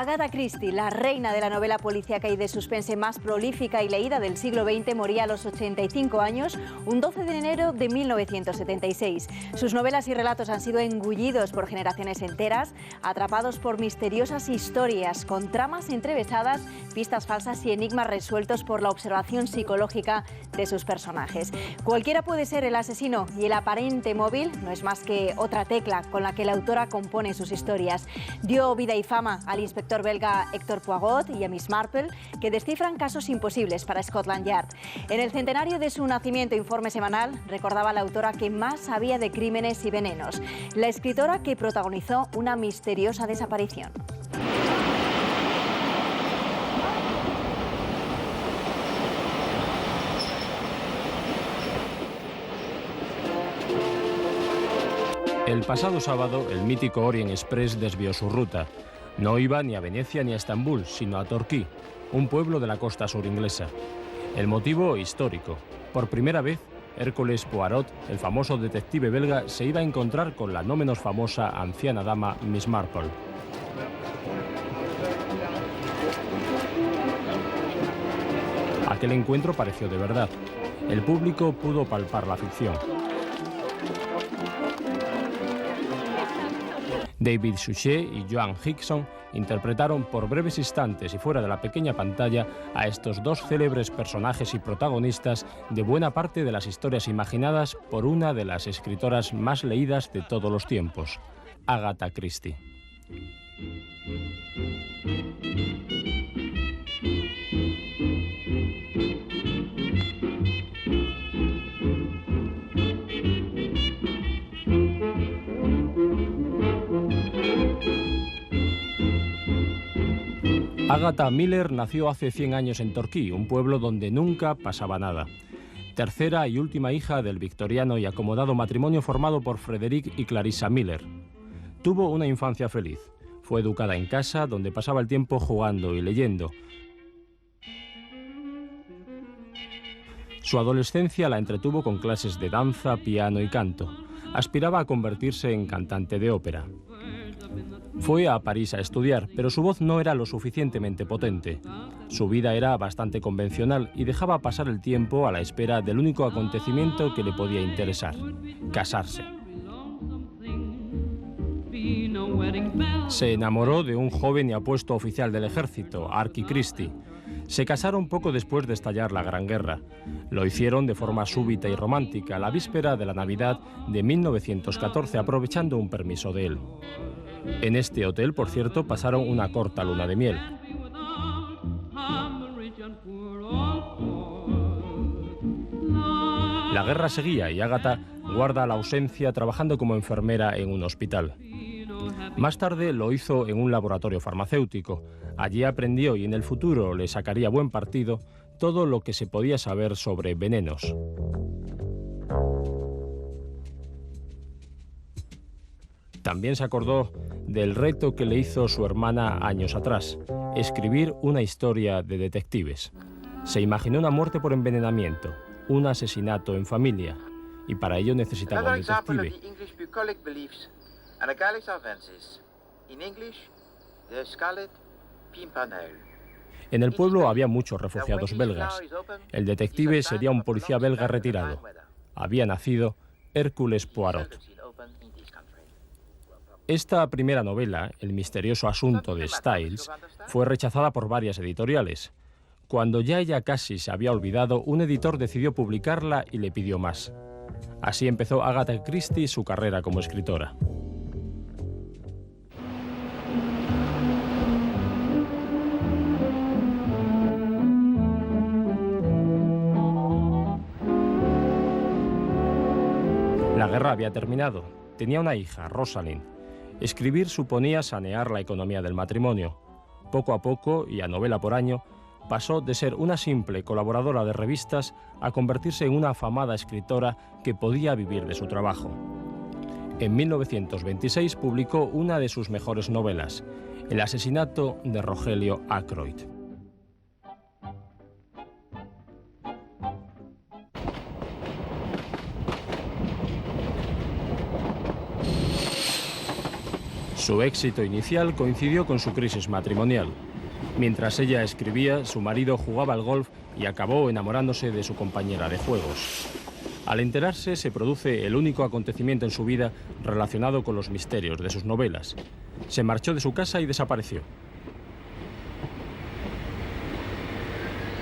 Agatha Christie, la reina de la novela policíaca y de suspense más prolífica y leída del siglo XX, moría a los 85 años, un 12 de enero de 1976. Sus novelas y relatos han sido engullidos por generaciones enteras, atrapados por misteriosas historias, con tramas entrevesadas, pistas falsas y enigmas resueltos por la observación psicológica de sus personajes. Cualquiera puede ser el asesino, y el aparente móvil no es más que otra tecla con la que la autora compone sus historias. Dio vida y fama al inspector belga Héctor Poirot y a Miss Marple, que descifran casos imposibles para Scotland Yard. En el centenario de su nacimiento, Informe Semanal recordaba a la autora que más sabía de crímenes y venenos, la escritora que protagonizó una misteriosa desaparición. El pasado sábado, el mítico Orient Express desvió su ruta. No iba ni a Venecia ni a Estambul, sino a Torquay, un pueblo de la costa sur inglesa. El motivo histórico. Por primera vez, Hércules Poirot, el famoso detective belga, se iba a encontrar con la no menos famosa anciana dama Miss Marple. Aquel encuentro pareció de verdad. El público pudo palpar la ficción. David Suchet y Joan Hickson interpretaron por breves instantes y fuera de la pequeña pantalla a estos dos célebres personajes y protagonistas de buena parte de las historias imaginadas por una de las escritoras más leídas de todos los tiempos, Agatha Christie. Agatha Miller nació hace 100 años en Torquay, un pueblo donde nunca pasaba nada. Tercera y última hija del victoriano y acomodado matrimonio formado por Frederick y Clarissa Miller. Tuvo una infancia feliz. Fue educada en casa, donde pasaba el tiempo jugando y leyendo. Su adolescencia la entretuvo con clases de danza, piano y canto. Aspiraba a convertirse en cantante de ópera. Fue a París a estudiar, pero su voz no era lo suficientemente potente. Su vida era bastante convencional y dejaba pasar el tiempo a la espera del único acontecimiento que le podía interesar: casarse. Se enamoró de un joven y apuesto oficial del ejército, Archie Christie. Se casaron poco después de estallar la Gran Guerra. Lo hicieron de forma súbita y romántica, la víspera de la Navidad de 1914, aprovechando un permiso de él. En este hotel, por cierto, pasaron una corta luna de miel. La guerra seguía y Agatha guarda la ausencia trabajando como enfermera en un hospital. Más tarde lo hizo en un laboratorio farmacéutico. Allí aprendió y en el futuro le sacaría buen partido todo lo que se podía saber sobre venenos. También se acordó del reto que le hizo su hermana años atrás: escribir una historia de detectives. Se imaginó una muerte por envenenamiento, un asesinato en familia, y para ello necesitaba un detective. En el pueblo había muchos refugiados belgas. El detective sería un policía belga retirado. Había nacido Hércules Poirot. Esta primera novela, El misterioso asunto de Styles, fue rechazada por varias editoriales. Cuando ya ella casi se había olvidado, un editor decidió publicarla y le pidió más. Así empezó Agatha Christie su carrera como escritora. La guerra había terminado. Tenía una hija, Rosalind. Escribir suponía sanear la economía del matrimonio. Poco a poco, y a novela por año, pasó de ser una simple colaboradora de revistas a convertirse en una afamada escritora que podía vivir de su trabajo. En 1926 publicó una de sus mejores novelas, El asesinato de Rogelio Ackroyd. Su éxito inicial coincidió con su crisis matrimonial. Mientras ella escribía, su marido jugaba al golf y acabó enamorándose de su compañera de juegos. Al enterarse, se produce el único acontecimiento en su vida relacionado con los misterios de sus novelas. Se marchó de su casa y desapareció.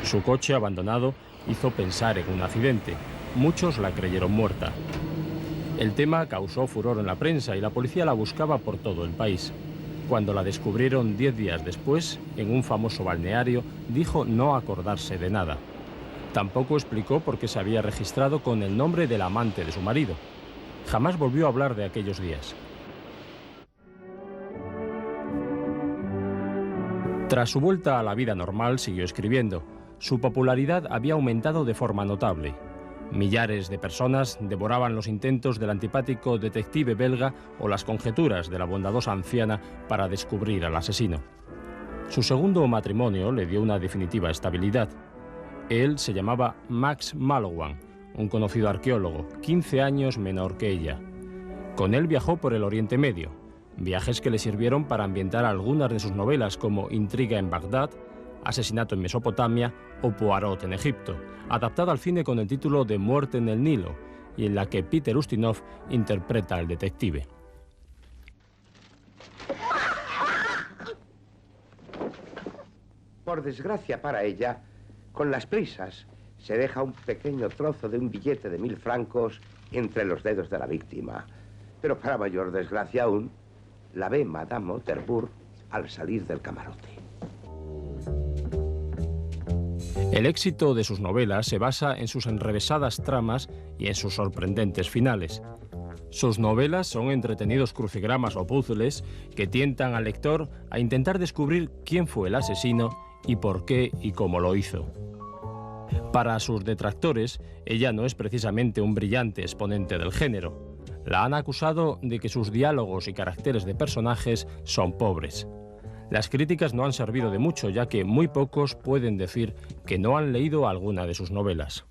Su coche abandonado hizo pensar en un accidente. Muchos la creyeron muerta. El tema causó furor en la prensa y la policía la buscaba por todo el país. Cuando la descubrieron 10 días después, en un famoso balneario, dijo no acordarse de nada. Tampoco explicó por qué se había registrado con el nombre del amante de su marido. Jamás volvió a hablar de aquellos días. Tras su vuelta a la vida normal, siguió escribiendo. Su popularidad había aumentado de forma notable. Millares de personas devoraban los intentos del antipático detective belga o las conjeturas de la bondadosa anciana para descubrir al asesino. Su segundo matrimonio le dio una definitiva estabilidad. Él se llamaba Max Mallowan, un conocido arqueólogo, 15 años menor que ella. Con él viajó por el Oriente Medio, viajes que le sirvieron para ambientar algunas de sus novelas como Intriga en Bagdad, Asesinato en Mesopotamia o Poirot en Egipto, adaptada al cine con el título de Muerte en el Nilo, y en la que Peter Ustinov interpreta al detective. Por desgracia para ella, con las prisas, se deja un pequeño trozo de un billete de 1000 francos entre los dedos de la víctima. Pero para mayor desgracia aún, la ve Madame Otterburg al salir del camarote. El éxito de sus novelas se basa en sus enrevesadas tramas y en sus sorprendentes finales. Sus novelas son entretenidos crucigramas o puzzles que tientan al lector a intentar descubrir quién fue el asesino y por qué y cómo lo hizo. Para sus detractores, ella no es precisamente un brillante exponente del género. La han acusado de que sus diálogos y caracteres de personajes son pobres. Las críticas no han servido de mucho, ya que muy pocos pueden decir que no han leído alguna de sus novelas.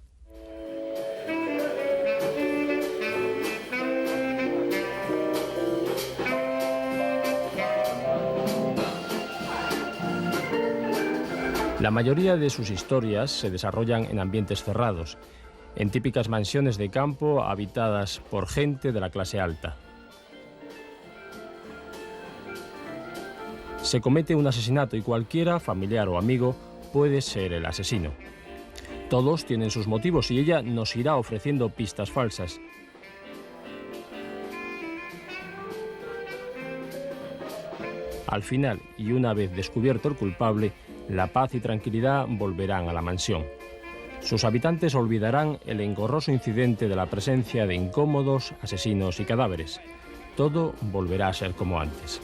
La mayoría de sus historias se desarrollan en ambientes cerrados, en típicas mansiones de campo habitadas por gente de la clase alta. Se comete un asesinato y cualquiera, familiar o amigo, puede ser el asesino. Todos tienen sus motivos y ella nos irá ofreciendo pistas falsas. Al final, y una vez descubierto el culpable, la paz y tranquilidad volverán a la mansión. Sus habitantes olvidarán el engorroso incidente de la presencia de incómodos, asesinos y cadáveres. Todo volverá a ser como antes.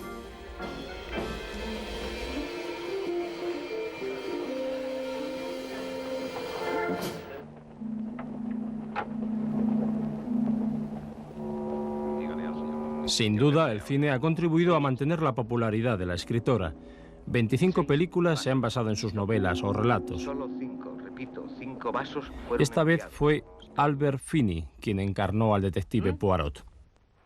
Sin duda, el cine ha contribuido a mantener la popularidad de la escritora. 25 películas se han basado en sus novelas o relatos. Solo 5, repito, 5 vasos fueron Esta vez enviados. fue Albert Finney quien encarnó al detective Poirot.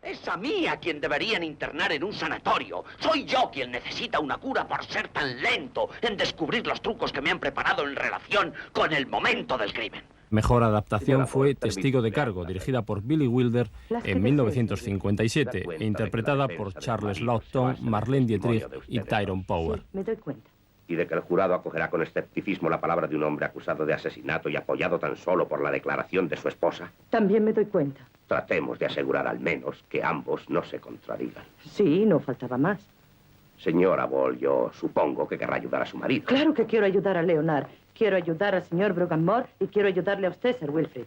Es a mí a quien deberían internar en un sanatorio. Soy yo quien necesita una cura por ser tan lento en descubrir los trucos que me han preparado en relación con el momento del crimen. Mejor adaptación fue Testigo de cargo, dirigida por Billy Wilder en 1957 e interpretada por Charles Laughton, Marlene Dietrich y Tyrone Power. Me doy cuenta. Y de que el jurado acogerá con escepticismo la palabra de un hombre acusado de asesinato y apoyado tan solo por la declaración de su esposa. También me doy cuenta. Tratemos de asegurar al menos que ambos no se contradigan. Sí, no faltaba más. Señora Ball, yo supongo que querrá ayudar a su marido. Claro que quiero ayudar a Leonard. Quiero ayudar al señor Brughamore y quiero ayudarle a usted, Sir Wilfrid.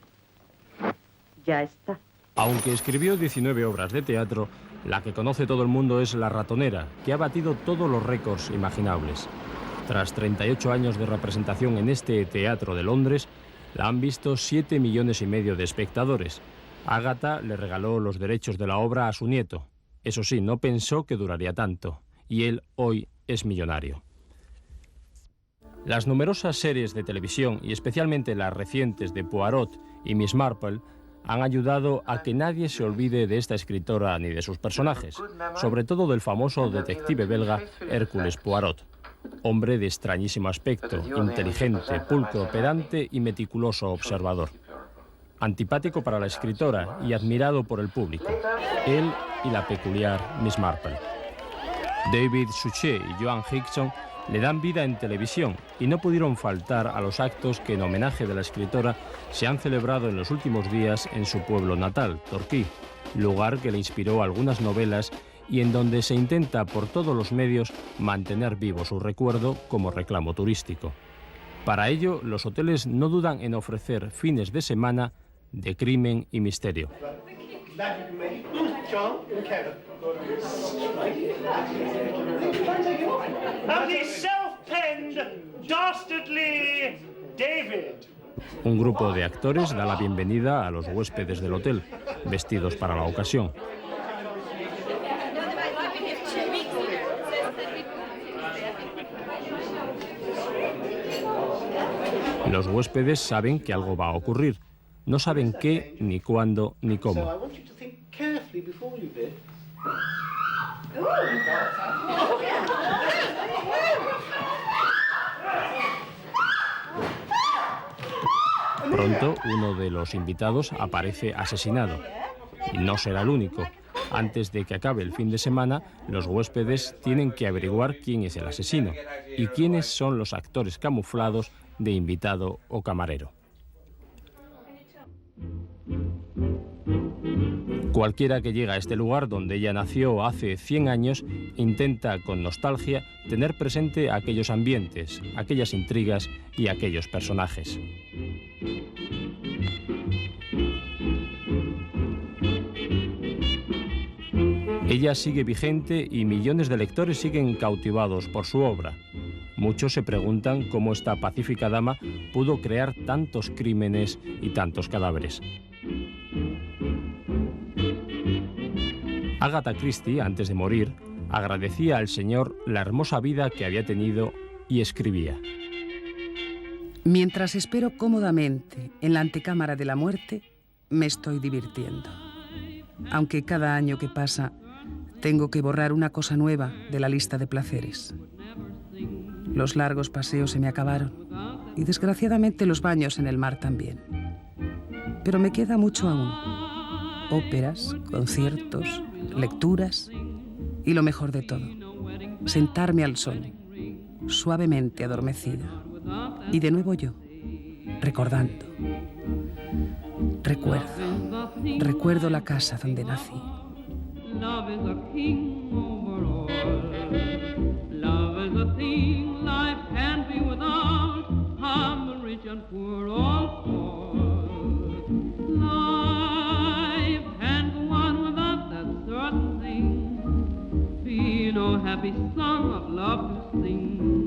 Ya está. Aunque escribió 19 obras de teatro, la que conoce todo el mundo es La ratonera, que ha batido todos los récords imaginables. Tras 38 años de representación en este teatro de Londres, la han visto 7,5 millones de espectadores. Agatha le regaló los derechos de la obra a su nieto. Eso sí, no pensó que duraría tanto, y él hoy es millonario. Las numerosas series de televisión, y especialmente las recientes de Poirot y Miss Marple, han ayudado a que nadie se olvide de esta escritora ni de sus personajes, sobre todo del famoso detective belga Hércules Poirot, hombre de extrañísimo aspecto, inteligente, pulcro, pedante y meticuloso observador. Antipático para la escritora y admirado por el público, él y la peculiar Miss Marple. David Suchet y Joan Hickson le dan vida en televisión y no pudieron faltar a los actos que en homenaje de la escritora se han celebrado en los últimos días en su pueblo natal, Torquay, lugar que le inspiró algunas novelas y en donde se intenta por todos los medios mantener vivo su recuerdo como reclamo turístico. Para ello, los hoteles no dudan en ofrecer fines de semana de crimen y misterio. Un grupo de actores da la bienvenida a los huéspedes del hotel, vestidos para la ocasión. Los huéspedes saben que algo va a ocurrir. No saben qué, ni cuándo, ni cómo. Pronto, uno de los invitados aparece asesinado. Y no será el único. Antes de que acabe el fin de semana, los huéspedes tienen que averiguar quién es el asesino y quiénes son los actores camuflados de invitado o camarero. Cualquiera que llega a este lugar donde ella nació hace 100 años intenta con nostalgia tener presente aquellos ambientes, aquellas intrigas y aquellos personajes. Ella sigue vigente y millones de lectores siguen cautivados por su obra. Muchos se preguntan cómo esta pacífica dama pudo crear tantos crímenes y tantos cadáveres. Agatha Christie, antes de morir, agradecía al Señor la hermosa vida que había tenido y escribía: Mientras espero cómodamente en la antecámara de la muerte, me estoy divirtiendo. Aunque cada año que pasa, tengo que borrar una cosa nueva de la lista de placeres. Los largos paseos se me acabaron y desgraciadamente los baños en el mar también. Pero me queda mucho aún. Óperas, conciertos, lecturas y lo mejor de todo, sentarme al sol, suavemente adormecida. Y de nuevo yo, recordando. Recuerdo la casa donde nací. Love is a king over all. Love is a thing life can't be without. I'm rich and poor all for. Life can't go on without that certain thing. Be no happy song of love to sing.